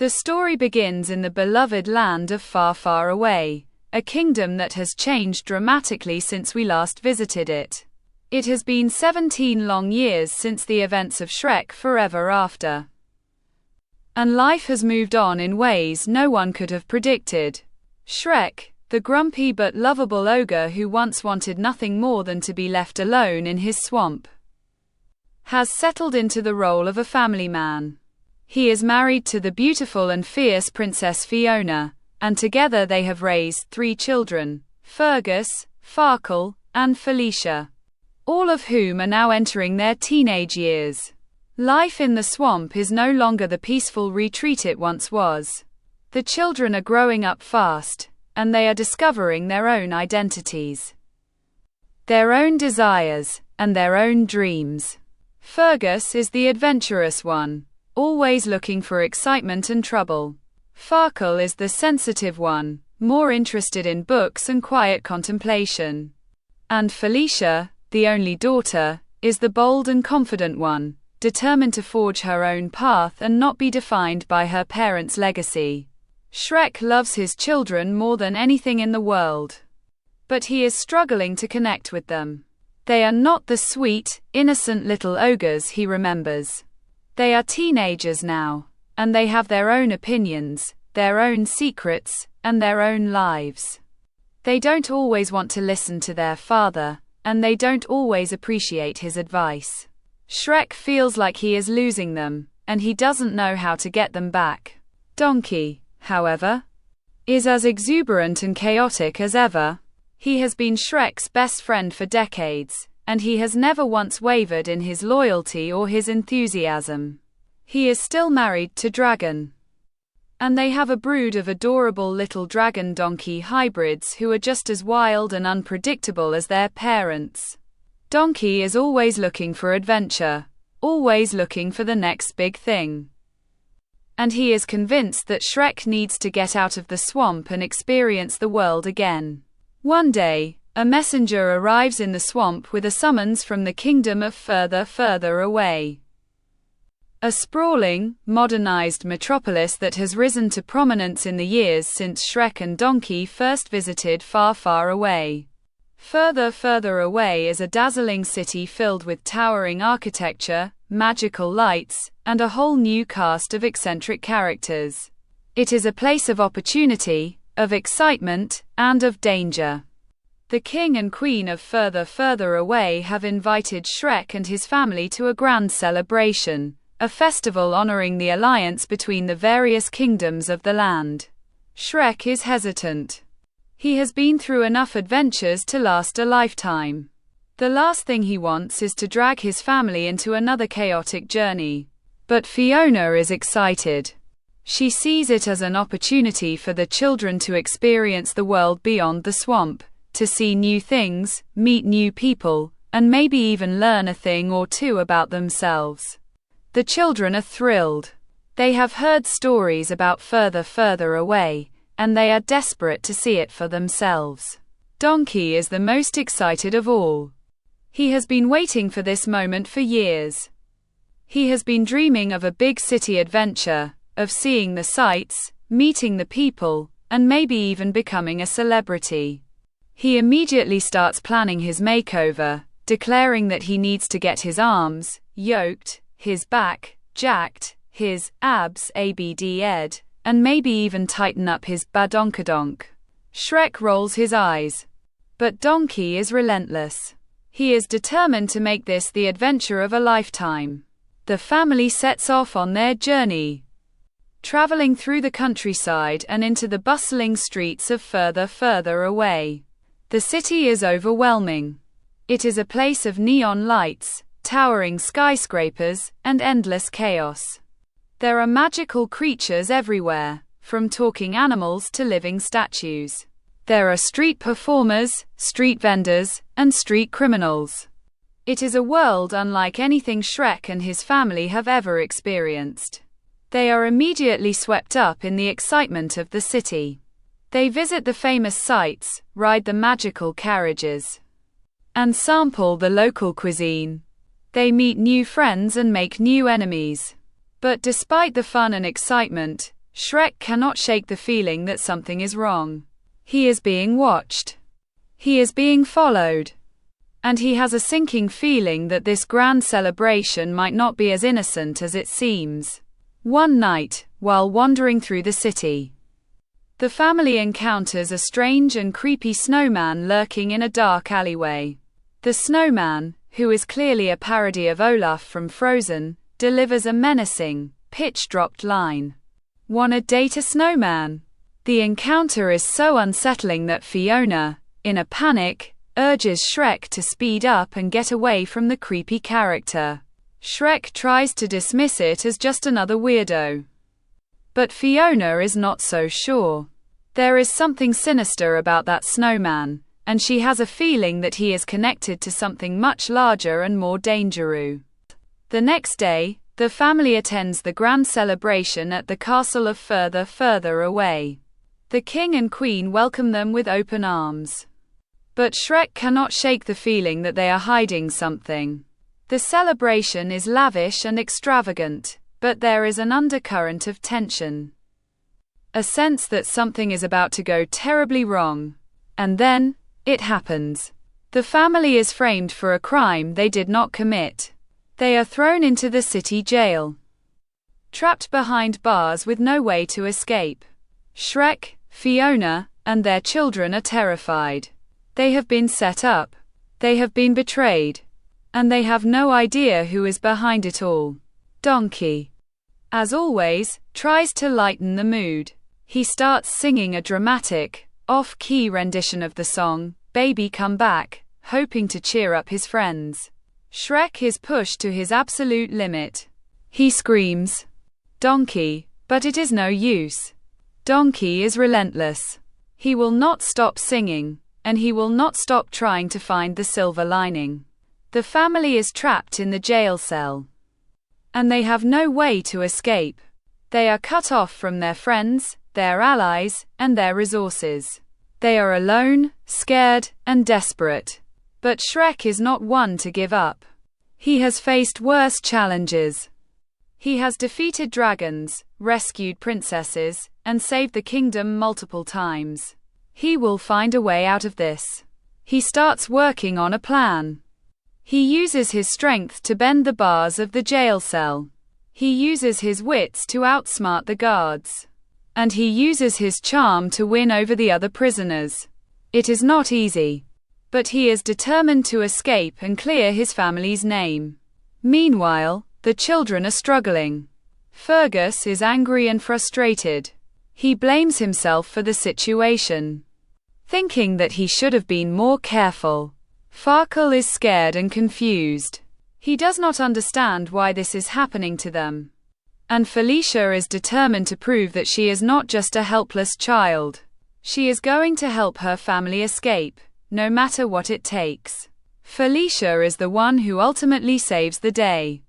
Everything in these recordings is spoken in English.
The story begins in the beloved land of far, far away, a kingdom that has changed dramatically since we last visited it. It has been 17 long years since the events of Shrek Forever After. And life has moved on in ways no one could have predicted. Shrek, the grumpy but lovable ogre who once wanted nothing more than to be left alone in his swamp, has settled into the role of a family man. He is married to the beautiful and fierce Princess Fiona, and together they have raised 3 children, Fergus, Farkle, and Felicia, all of whom are now entering their teenage years. Life in the swamp is no longer the peaceful retreat it once was. The children are growing up fast, and they are discovering their own identities, their own desires, and their own dreams. Fergus is the adventurous one, always looking for excitement and trouble. Farkle is the sensitive one, more interested in books and quiet contemplation. And Felicia, the only daughter, is the bold and confident one, determined to forge her own path and not be defined by her parents' legacy. Shrek loves his children more than anything in the world, but he is struggling to connect with them. They are not the sweet, innocent little ogres he remembers. They are teenagers now, and they have their own opinions, their own secrets, and their own lives. They don't always want to listen to their father, and they don't always appreciate his advice. Shrek feels like he is losing them, and he doesn't know how to get them back. Donkey, however, is as exuberant and chaotic as ever. He has been Shrek's best friend for decades, and he has never once wavered in his loyalty or his enthusiasm. He is still married to Dragon, and they have a brood of adorable little dragon donkey hybrids who are just as wild and unpredictable as their parents. Donkey is always looking for adventure, always looking for the next big thing. And he is convinced that Shrek needs to get out of the swamp and experience the world again. One day, a messenger arrives in the swamp with a summons from the kingdom of further, further away. A sprawling, modernized metropolis that has risen to prominence in the years since Shrek and Donkey first visited far, far away. Further, further away is a dazzling city filled with towering architecture, magical lights, and a whole new cast of eccentric characters. It is a place of opportunity, of excitement, and of danger. The king and queen of further, further away have invited Shrek and his family to a grand celebration, a festival honoring the alliance between the various kingdoms of the land. Shrek is hesitant. He has been through enough adventures to last a lifetime. The last thing he wants is to drag his family into another chaotic journey. But Fiona is excited. She sees it as an opportunity for the children to experience the world beyond the swamp, to see new things, meet new people, and maybe even learn a thing or two about themselves. The children are thrilled. They have heard stories about further, further away, and they are desperate to see it for themselves. Donkey is the most excited of all. He has been waiting for this moment for years. He has been dreaming of a big city adventure, of seeing the sights, meeting the people, and maybe even becoming a celebrity. He immediately starts planning his makeover, declaring that he needs to get his arms yoked, his back jacked, his abs abd-ed, and maybe even tighten up his badonkadonk. Shrek rolls his eyes. But Donkey is relentless. He is determined to make this the adventure of a lifetime. The family sets off on their journey, traveling through the countryside and into the bustling streets of further, further away. The city is overwhelming. It is a place of neon lights, towering skyscrapers, and endless chaos. There are magical creatures everywhere, from talking animals to living statues. There are street performers, street vendors, and street criminals. It is a world unlike anything Shrek and his family have ever experienced. They are immediately swept up in the excitement of the city. They visit the famous sights, ride the magical carriages, and sample the local cuisine. They meet new friends and make new enemies. But despite the fun and excitement, Shrek cannot shake the feeling that something is wrong. He is being watched. He is being followed. And he has a sinking feeling that this grand celebration might not be as innocent as it seems. One night, while wandering through the city, the family encounters a strange and creepy snowman lurking in a dark alleyway. The snowman, who is clearly a parody of Olaf from Frozen, delivers a menacing, pitch-dropped line. "Wanna date a snowman?" The encounter is so unsettling that Fiona, in a panic, urges Shrek to speed up and get away from the creepy character. Shrek tries to dismiss it as just another weirdo. But Fiona is not so sure. There is something sinister about that snowman, and she has a feeling that he is connected to something much larger and more dangerous. The next day, the family attends the grand celebration at the castle of further away. The king and queen welcome them with open arms. But Shrek cannot shake the feeling that they are hiding something. The celebration is lavish and extravagant, but there is an undercurrent of tension. A sense that something is about to go terribly wrong. And then, it happens. The family is framed for a crime they did not commit. They are thrown into the city jail, trapped behind bars with no way to escape. Shrek, Fiona, and their children are terrified. They have been set up. They have been betrayed. And they have no idea who is behind it all. Donkey, as always, tries to lighten the mood. He starts singing a dramatic, off-key rendition of the song, "Baby Come Back," hoping to cheer up his friends. Shrek is pushed to his absolute limit. He screams, "Donkey," but it is no use. Donkey is relentless. He will not stop singing, and he will not stop trying to find the silver lining. The family is trapped in the jail cell, and they have no way to escape. They are cut off from their friends, their allies, and their resources. They are alone, scared, and desperate. But Shrek is not one to give up. He has faced worse challenges. He has defeated dragons, rescued princesses, and saved the kingdom multiple times. He will find a way out of this. He starts working on a plan. He uses his strength to bend the bars of the jail cell. He uses his wits to outsmart the guards. And he uses his charm to win over the other prisoners. It is not easy. But he is determined to escape and clear his family's name. Meanwhile, the children are struggling. Fergus is angry and frustrated. He blames himself for the situation, thinking that he should have been more careful. Farkle is scared and confused. He does not understand why this is happening to them. And Felicia is determined to prove that she is not just a helpless child. She is going to help her family escape, no matter what it takes. Felicia is the one who ultimately saves the day.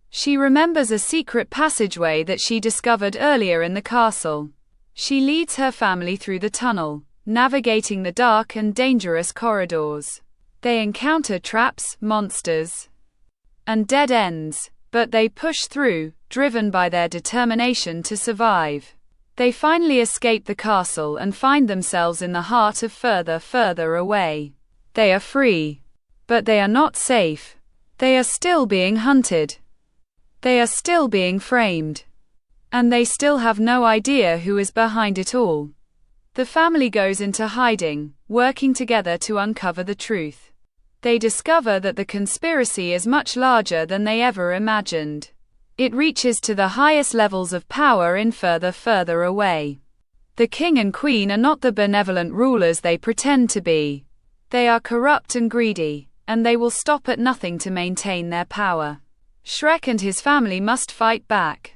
She remembers a secret passageway that she discovered earlier in the castle. She leads her family through the tunnel, navigating the dark and dangerous corridors. They encounter traps, monsters, and dead ends, but they push through, driven by their determination to survive. They finally escape the castle and find themselves in the heart of further away. They are free. But they are not safe. They are still being hunted. They are still being framed. And they still have no idea who is behind it all. The family goes into hiding, working together to uncover the truth. They discover that the conspiracy is much larger than they ever imagined. It reaches to the highest levels of power in further away. The king and queen are not the benevolent rulers they pretend to be. They are corrupt and greedy, and they will stop at nothing to maintain their power. Shrek and his family must fight back.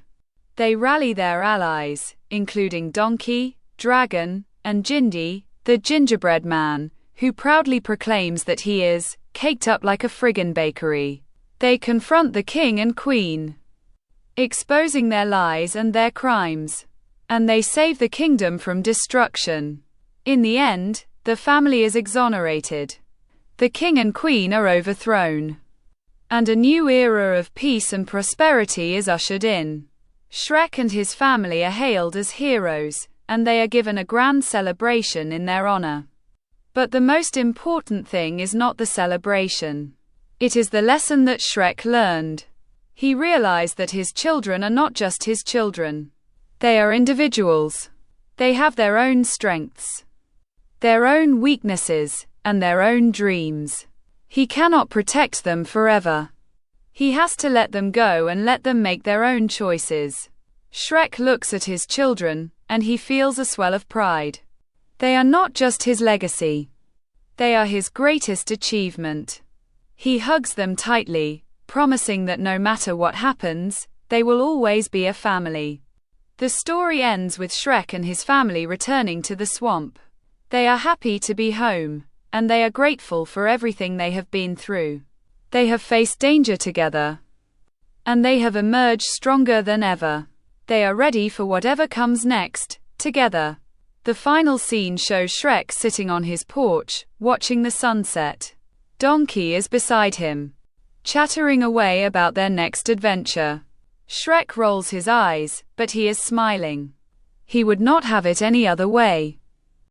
They rally their allies, including Donkey, Dragon, and Jindy, the gingerbread man, who proudly proclaims that he is caked up like a friggin' bakery. They confront the king and queen, exposing their lies and their crimes. And they save the kingdom from destruction. In the end, the family is exonerated. The king and queen are overthrown. And a new era of peace and prosperity is ushered in. Shrek and his family are hailed as heroes, and they are given a grand celebration in their honor. But the most important thing is not the celebration. It is the lesson that Shrek learned. He realized that his children are not just his children. They are individuals. They have their own strengths, their own weaknesses, and their own dreams. He cannot protect them forever. He has to let them go and let them make their own choices. Shrek looks at his children, and he feels a swell of pride. They are not just his legacy. They are his greatest achievement. He hugs them tightly, promising that no matter what happens, they will always be a family. The story ends with Shrek and his family returning to the swamp. They are happy to be home, and they are grateful for everything they have been through. They have faced danger together, and they have emerged stronger than ever. They are ready for whatever comes next, together. The final scene shows Shrek sitting on his porch, watching the sunset. Donkey is beside him, chattering away about their next adventure. Shrek rolls his eyes, but he is smiling. He would not have it any other way.